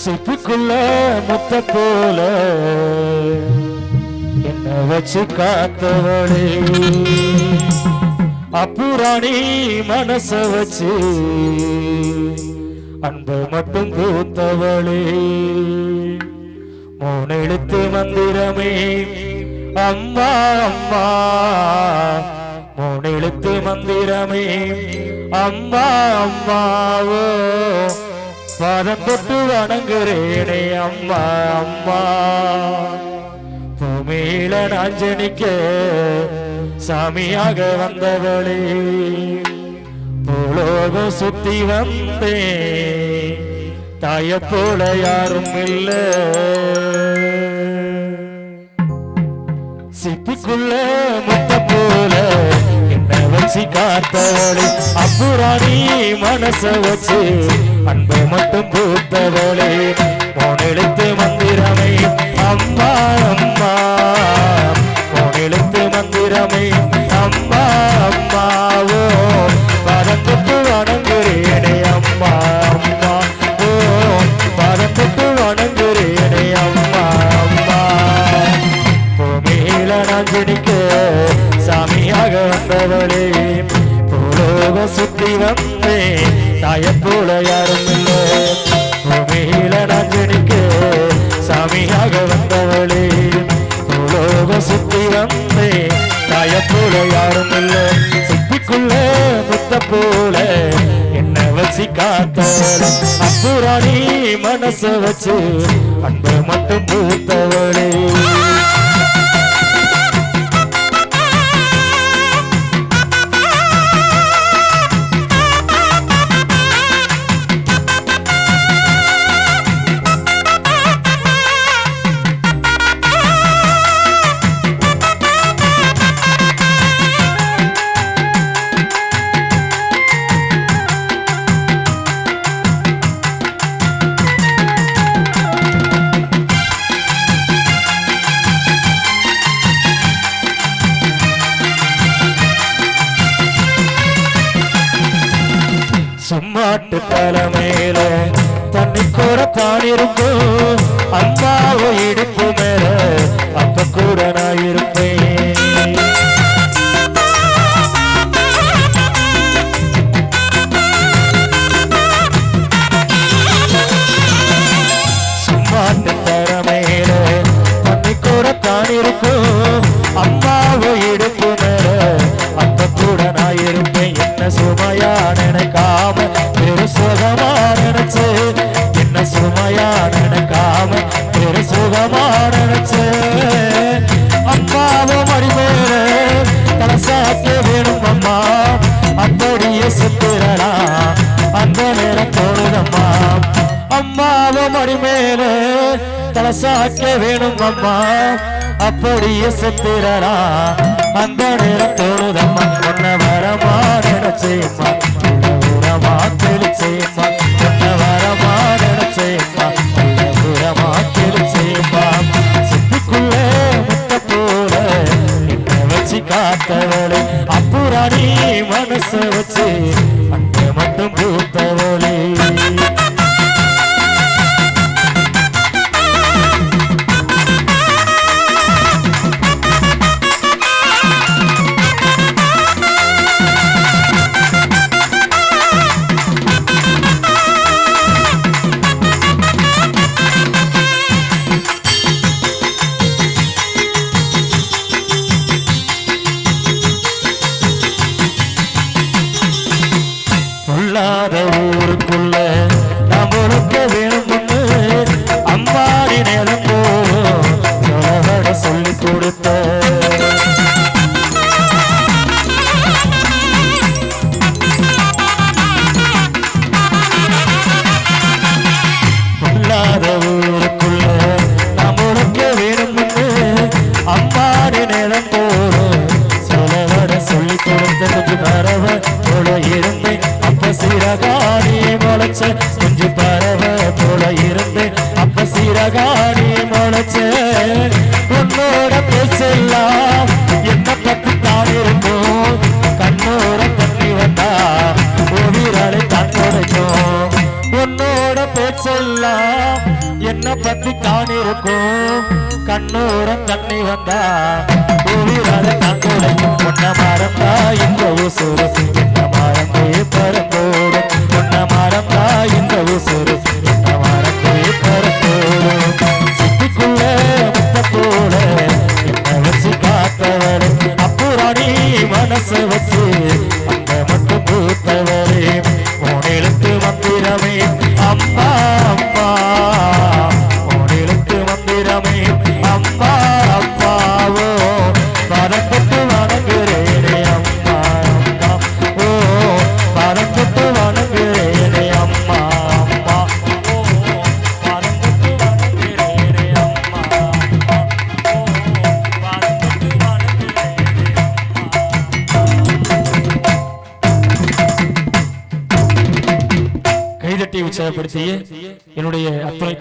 சிப்பிக்குள்ள முத்த போல என்ன வச்சு காத்தவளே அப்புராணி மனச வச்சு அன்பு மட்டும் பூத்தவளே மூணெழுத்து மந்திரமே அம்மா அம்மா மூணெழுத்து மந்திரமே அம்மா அம்மாவோ பாதம் தொட்டு வணங்குறேனே அம்மா அம்மா பூமியில நாஞ்சனிக்க சாமியாக வந்தவளே பூலோகம் சுத்தி வந்தே தாய போல யாரும் இல்ல சிப்பிக்குள்ள முத்த போல என்ன வச்சு காத்தவளே அப்புராணி மனச வச்சு அன்பு மட்டும் பூத்தவளே மூணெழுத்து மந்திரமே அம்மா அம்மா மூணெழுத்து மந்திரமே அம்மா அம்மாவோ பாதம் தொட்டு வணங்குறேனே அம்மா அம்மா ஓ பாதம் தொட்டு வணங்குறேனே அம்மா அம்மா பூமியில நான் ஜனிக்க சாமியாக வந்தவளே பூலோக சுத்தி வந்தே தாய போல யாரும் இல்லை பூமியில நான் ஜனிக்க சாமியாக வந்தவளே பூலோக சுத்தி வந்தே தாய போல யாரும் இல்லை சிப்பிக்குள்ள முத்த போல என்ன வச்சு காத்தவளே அப்புராணி மனச வச்சு அன்பு மட்டும் பூத்தவளே சும்மாட்டு தலைமையில தண்ணி கோரத்தான் இருக்கும் அம்மாவோ இடுப்பு மேல அப்ப கூட நான் இருப்பேன் சும்மாட்டு தலைமையில தண்ணி கோரத்தான் இருக்கும் அம்மாவோ இடுப்பு மேல அப்ப கூட நான் இருப்பேன் என்ன சுமையா நினைக்காம பெரு சுகமா நினைச்சு என்ன சுமையா நினைக்காம பெரு சுகமா நினைச்சு அம்மாவோ மடிமேல தலசாக்க வேணும் அம்மா அப்படியே சுத்துறா அந்த நேரம் தோணுதம்மா அம்மாவோ மடிமேல தலசாக்க வேணும் அம்மா அப்படியே சுத்துறா அந்த நேரம் தோணுதம்மா ஒன்ன வரமா நினைச்சேம்மா உரமா தெளிச்சேம்மா ஒன்ன வரமா நினைச்சேம்மா உரமா தெளிச்சேம்மா சிப்பிக்குள்ள முத்த போல என்ன வச்சு காத்தவளே அப்புராணி மனச வச்சு அன்பு மட்டும் பூத்தவளே ஊருக்குள்ள நம்மளுக்க வேணும்னு அம்மாடி நேரம் போதும் சொலவட சொல்லி கொடுத்த பொல்லாத ஊருக்குள்ள நம்மளுக்க வேணும்னு அம்மாடி நேரம் போதும் சொலவட சொல்லி கொடுத்த கொஞ்சம் பரவ போல இருந்து சீரகாணி முளைச்ச குஞ்சு பறவை போல இருந்து அப்ப சீரகாணி முளைச்ச உன்னோட பேச்செல்லாம் என்ன பத்தி தான் இருக்கும் கண்ணோட தண்ணி வந்தா உயிராலை தான் கிடைக்கும் உன்னோட பேச்செல்லாம் என்ன பத்தி தான் இருக்கும் கண்ணூரம் தண்ணி வந்தா பூவிராத கண்குளைக்கும் பொன்ன மரந்தா இந்த ஊசூரு என்ன மரந்தே பரந்தோடும் பொன்ன மரந்தா இந்த ஊசூரு என்ன மரந்தே பரந்தோடும் சிட்டிக்குள்ள முத்த போல என்ன வச்சு காத்தவரே அப்புறாணி மனச வச்சு அந்த மட்டும் பூத்தவரே உனெழுத்து மந்திரமே அம்மா அம்மா உனெழுத்து மந்திரமே அம்மா அம்மாவோ பரந்துட்டு வணங்குறேனே அம்மா அம்மா ஓ பரந்துட்டு வணங்குறேனே அம்மா அம்மா ஓ பரந்துட்டு வணங்குறேனே அம்மா அம்மா ஓ பரந்துட்டு வணங்குறேனே அம்மா கைதட்டி உற்சாகப்படுத்திய என்னுடைய அத்துணை